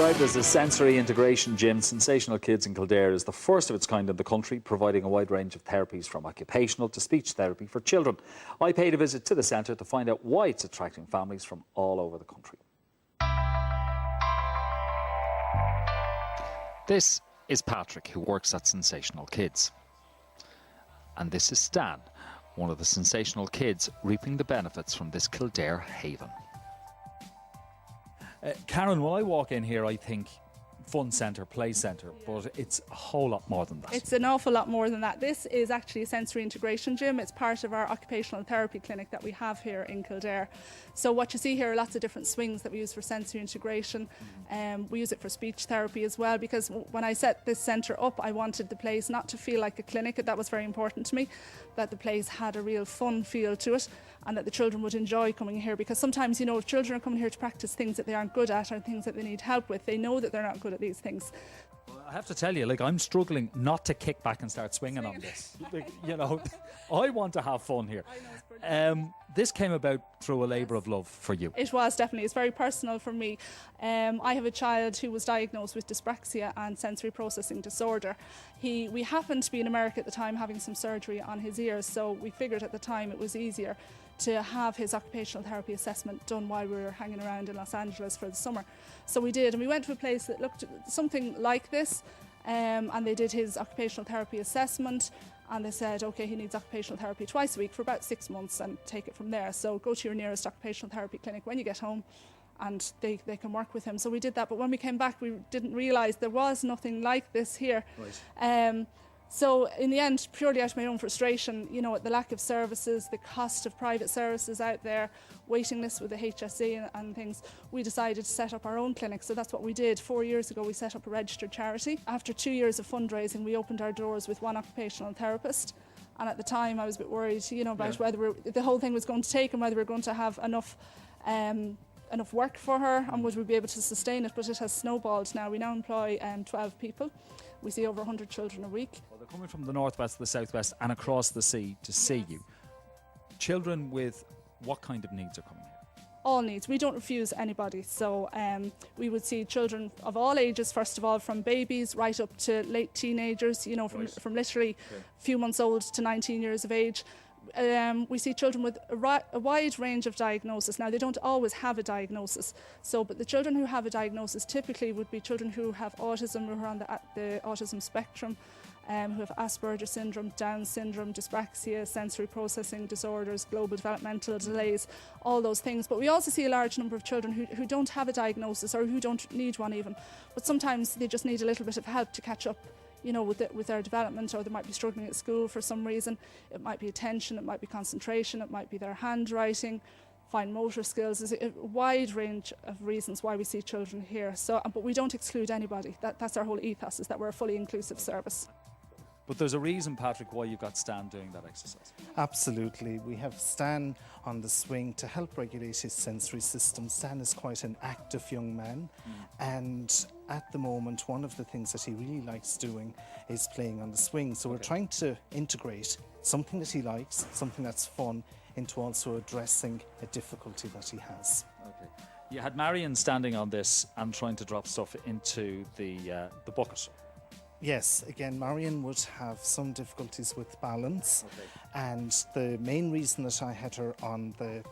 Described as a sensory integration gym, Sensational Kids in Kildare is the first of its kind in the country, providing a wide range of therapies from occupational to speech therapy for children. I paid a visit to the centre to find out why it's attracting families from all over the country. This is Patrick, who works at Sensational Kids. And this is Stan, one of the Sensational Kids reaping the benefits from this Kildare haven. Karen, when I walk in here, I think fun centre, play centre, but it's a whole lot more than that. It's an awful lot more than that. This is actually a sensory integration gym. It's part of our occupational therapy clinic that we have here in Kildare. So what you see here are lots of different swings that we use for sensory integration. We use it for speech therapy as well, because when I set this centre up, I wanted the place not to feel like a clinic. That was very important to me, that the place had a real fun feel to it and that the children would enjoy coming here, because sometimes, you know, if children are coming here to practice things that they aren't good at or things that they need help with, they know that they're not good at these things. Well, I have to tell you, like, I'm struggling not to kick back and start swinging on this. Like, you know, I want to have fun here. I know, it's brilliant. This came about through a labour of love for you. It was, definitely. It's very personal for me. I have a child who was diagnosed with dyspraxia and sensory processing disorder. We happened to be in America at the time having some surgery on his ears, so we figured at the time it was easier to have his occupational therapy assessment done while we were hanging around in Los Angeles for the summer. So we did, and we went to a place that looked something like this, and they did his occupational therapy assessment, and they said, okay, he needs occupational therapy twice a week for about 6 months and take it from there. So go to your nearest occupational therapy clinic when you get home and they can work with him. So we did that, but when we came back, we didn't realise there was nothing like this here. Right. So in the end, purely out of my own frustration, you know, the lack of services, the cost of private services out there, waiting lists with the HSE and things, we decided to set up our own clinic. So that's what we did. 4 years ago, we set up a registered charity. After 2 years of fundraising, we opened our doors with one occupational therapist. And at the time, I was a bit worried, you know, about whether the whole thing was going to take and whether we were going to have enough work for her and would we be able to sustain it. But it has snowballed now. We now employ 12 people. We see over 100 children a week. Well, they're coming from the northwest, the southwest and across the sea to see you. Children with what kind of needs are coming here? All needs. We don't refuse anybody. So we would see children of all ages, first of all, from babies right up to late teenagers, you know, from literally a few months old to 19 years of age. We see children with a wide range of diagnoses. Now, they don't always have a diagnosis, but the children who have a diagnosis typically would be children who have autism, who are on the autism spectrum, who have Asperger's syndrome, Down syndrome, dyspraxia, sensory processing disorders, global developmental delays, all those things. But we also see a large number of children who don't have a diagnosis or who don't need one even, but sometimes they just need a little bit of help to catch up, you know, with their development, or they might be struggling at school for some reason. It might be attention, it might be concentration, it might be their handwriting, fine motor skills. There's a wide range of reasons why we see children here. So, but we don't exclude anybody. That's our whole ethos, is that we're a fully inclusive service. But there's a reason, Patrick, why you've got Stan doing that exercise. Absolutely. We have Stan on the swing to help regulate his sensory system. Stan is quite an active young man, and at the moment, one of the things that he really likes doing is playing on the swing. So we're trying to integrate something that he likes, something that's fun, into also addressing a difficulty that he has. Okay. You had Marion standing on this and trying to drop stuff into the bucket. Yes, again, Marion would have some difficulties with balance, and the main reason that I had her on the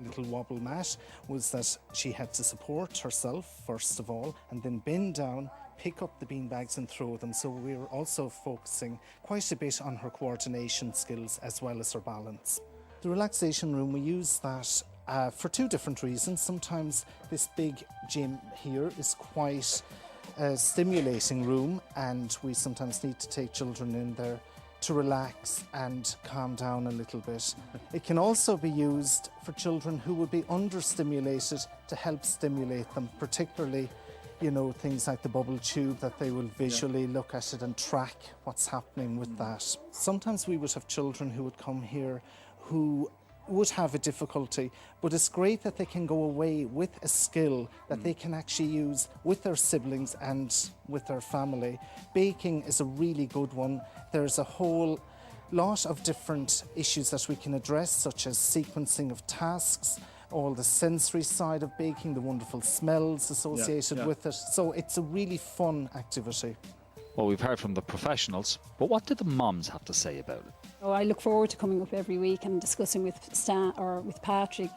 little wobble mat was that she had to support herself first of all, and then bend down, pick up the beanbags and throw them. So we were also focusing quite a bit on her coordination skills as well as her balance. The relaxation room, we use that for two different reasons. Sometimes this big gym here is quite a stimulating room, and we sometimes need to take children in there to relax and calm down a little bit. It can also be used for children who would be understimulated to help stimulate them, particularly, you know, things like the bubble tube, that they will visually look at it and track what's happening with that. Sometimes we would have children who would come here who would have a difficulty, but it's great that they can go away with a skill that they can actually use with their siblings and with their family. Baking is a really good one. There's a whole lot of different issues that we can address, such as sequencing of tasks, all the sensory side of baking, the wonderful smells associated with it. So it's a really fun activity. Well, we've heard from the professionals, but what do the mums have to say about it? Oh, I look forward to coming up every week and discussing with Stan or with Patrick,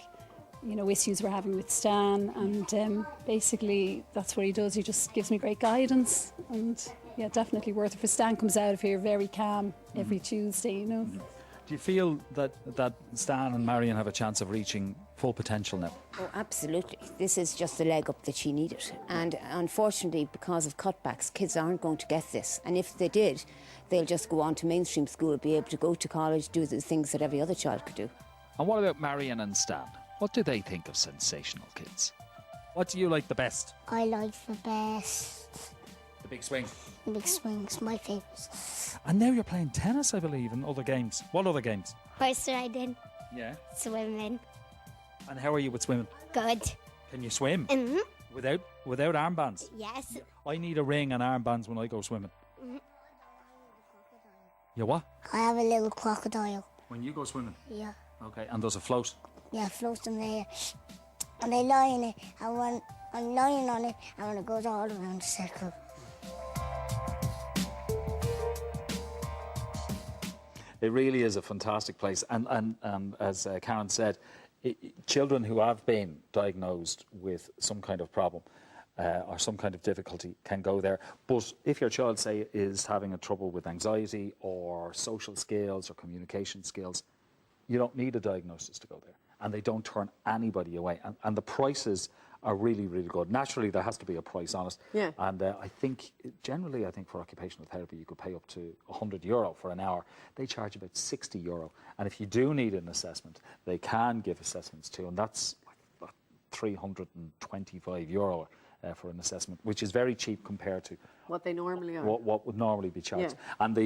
you know, issues we're having with Stan, and basically that's what he does. He just gives me great guidance, and yeah, definitely worth it. For Stan comes out of here very calm every Tuesday, you know. Do you feel that Stan and Marion have a chance of reaching full potential now? Oh, absolutely. This is just the leg up that she needed. And unfortunately, because of cutbacks, kids aren't going to get this. And if they did, they'll just go on to mainstream school, be able to go to college, do the things that every other child could do. And what about Marion and Stan? What do they think of Sensational Kids? What do you like the best? I like the best. The big swing. The big swings, my favourite. And now you're playing tennis, I believe, and other games. What other games? Horse riding, Yeah. swimming. And how are you with swimming? Good. Can you swim? Mm-hmm. Without armbands? Yes. I need a ring and armbands when I go swimming. Mm-hmm. You what? I have a little crocodile. When you go swimming? Yeah. Okay, and does it float? Yeah, floats in the air. And I lie in it, and when I'm lying on it, and when it goes all around the circle. It really is a fantastic place. And as Karen said, children who have been diagnosed with some kind of problem or some kind of difficulty can go there. But if your child, say, is having a trouble with anxiety or social skills or communication skills, you don't need a diagnosis to go there. And they don't turn anybody away. And the prices are really, really good. Naturally, there has to be a price on it. Yeah. And I think, generally, I think for occupational therapy, you could pay up to €100 for an hour. They charge about €60. And if you do need an assessment, they can give assessments too. And that's like €325 for an assessment, which is very cheap compared to What they normally are. what would normally be charged. Yeah. And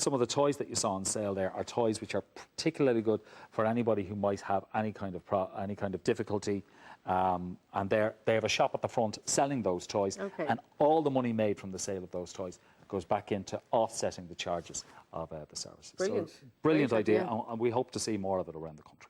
some of the toys that you saw on sale there are toys which are particularly good for anybody who might have any kind of difficulty. And they have a shop at the front selling those toys. Okay. And all the money made from the sale of those toys goes back into offsetting the charges of the services. Brilliant. So, brilliant Great idea, idea. and we hope to see more of it around the country.